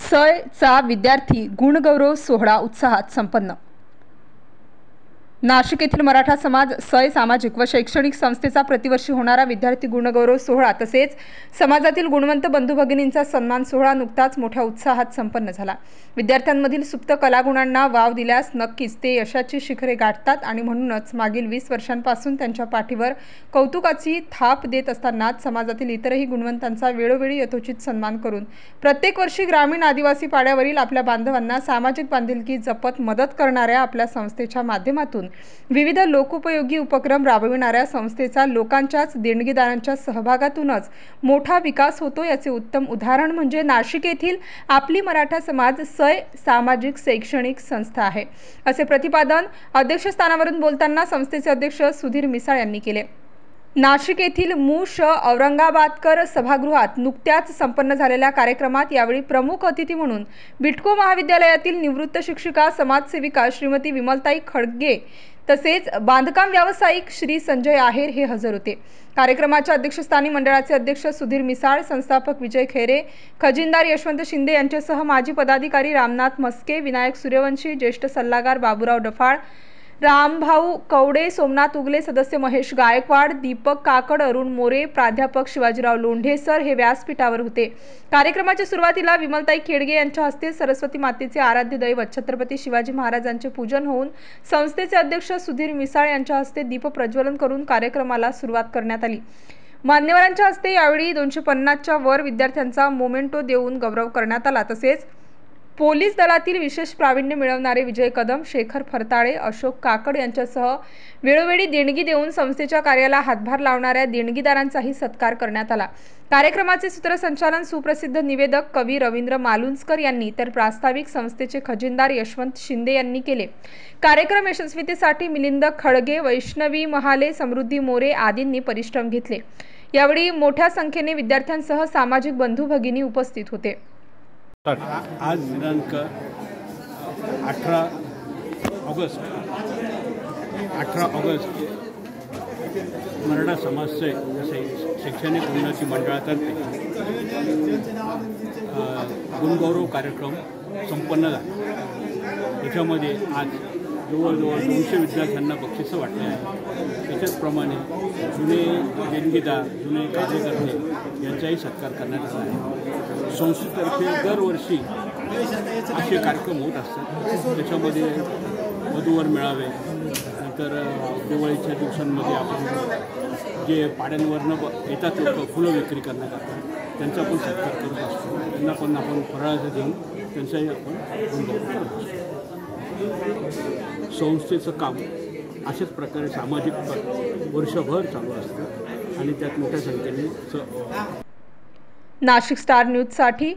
चा विद्यार्थी गुणगौरव सोहळा उत्साहात संपन्न। नाशिक येथील मराठा समाज सामाजिक व शैक्षणिक संस्थेचा प्रतिवर्षी होणारा विद्यार्थी गुणगौरव सोहळा तसेच समाजातील गुणवंत बंधू भगिनींचा सन्मान सोहळा नुकताच मोठ्या उत्साहात संपन्न झाला। विद्यार्थ्यांमधील सुप्त कलागुणांना वाव दिल्यास नक्कीच ते यशाची शिखरे गाठतात आणि म्हणूनच मागील 20 वर्षांपासून त्यांच्या पाठीवर कौतुकाची थाप देत असतानाच समाजातील इतरही गुणवंतांचा वेळोवेळी यथोचित सन्मान करून प्रत्येक वर्षी ग्रामीण आदिवासी पाड्यावरील आपल्या बांधवांना सामाजिक बांधिलकी जपत मदत करणाऱ्या आपल्या संस्थेच्या माध्यमातून विविध लोकोपयोगी उपक्रम राबविणाऱ्या संस्थेचा लोकांच्याच देणगीदारांच्या सहभागातूनच मोठा विकास होतो याचे उत्तम उदाहरण म्हणजे नाशिक येथील आपली मराठा समाज सामाजिक शैक्षणिक संस्था आहे, असे प्रतिपादन अध्यक्षस्थानावरून बोलताना संस्थेचे अध्यक्ष सुधीर मिसाळ यांनी केले। नाशिक येथील औरंगाबादकर सभागृहात नुकत्याच संपन्न झालेल्या कार्यक्रमात यावेळी प्रमुख अतिथी म्हणून बिटको महाविद्यालयातील निवृत्त शिक्षिका समाजसेविका श्रीमती विमलताई खडगे तसेच बांधकाम व्यावसायिक श्री संजय आहेर हे हजर होते। कार्यक्रमाच्या अध्यक्षस्थानी मंडळाचे अध्यक्ष सुधीर मिसाळ, संस्थापक विजय खैरे, खजिनदार यशवंत शिंदे यांच्यासह माजी पदाधिकारी रामनाथ मस्के, विनायक सूर्यवंशी, ज्येष्ठ सल्लागार बाबूराव डफाळ, रामभाऊ कवडे, सोमनाथ उगले, सदस्य महेश गायकवाड, दीपक काकड, अरुण मोरे, प्राध्यापक शिवाजीराव लोंढे सर हे व्यासपीठावर होते। कार्यक्रमाच्या सुरुवातीला विमलताई खेडगे यांच्या हस्ते सरस्वती मातेचे आराध्य दैवत छत्रपती शिवाजी महाराजांचे पूजन होऊन संस्थेचे अध्यक्ष सुधीर मिसाळ यांच्या हस्ते दीप प्रज्वलन करून कार्यक्रमाला सुरुवात करण्यात आली। मान्यवरांच्या हस्ते यावेळी 250च्या वर विद्यार्थ्यांचा मोमेंटो देऊन गौरव करण्यात आला। तसेच पोलीस दलातील विशेष प्रावीण्य मिळवणारे विजय कदम, शेखर फरताळे, अशोक काकड यांच्यासह वेळोवेळी देणगी देऊन संस्थेच्या कार्याला हातभार लावणाऱ्या देणगीदारांचाही सत्कार करण्यात आला। कार्यक्रमाचे सूत्रसंचालन सुप्रसिद्ध निवेदक कवी रवींद्र मालुंजकर यांनी तर प्रास्ताविक संस्थेचे खजिनदार यशवंत शिंदे यांनी केले। कार्यक्रम यशस्वीतेसाठी मिलिंद खडगे, वैष्णवी महाले, समृद्धी मोरे आदींनी परिश्रम घेतले। यावेळी मोठ्या संख्येने विद्यार्थ्यांसह सामाजिक बंधू भगिनी उपस्थित होते। आज दिनांक 18 ऑगस्ट मराठा समाज शैक्षणिक उन्नती मंडळातर्फे गुणगौरव कार्यक्रम संपन्न झाला। याच्यामध्ये आज जवळजवळ 200 विद्यार्थ्यांना बक्षिसं वाटले आहे। त्याच्याचप्रमाणे जुने देणगीदार, जुने कार्यकर्ते यांचाही सत्कार करण्यात आला आहे। संस्थेतर्फे दरवर्षी असे कार्यक्रम होत असतात। त्याच्यामध्ये वधूवर मेळावे, नंतर दिवाळीच्या दिवसांमध्ये आपण जे पाड्यांवरनं येतात लोक फुलं विक्री करण्याकरता त्यांचा पण सत्कार करत असतो। त्यांना पण आपण फराळाचं देऊन त्यांचाही आपण गुणगौरव करत असतो। संस्थेचं काम अशाच प्रकारे सामाजिक वर्षभर चालू असतं आणि त्यात मोठ्या संख्येने नाशिक स्टार न्यूजसाठी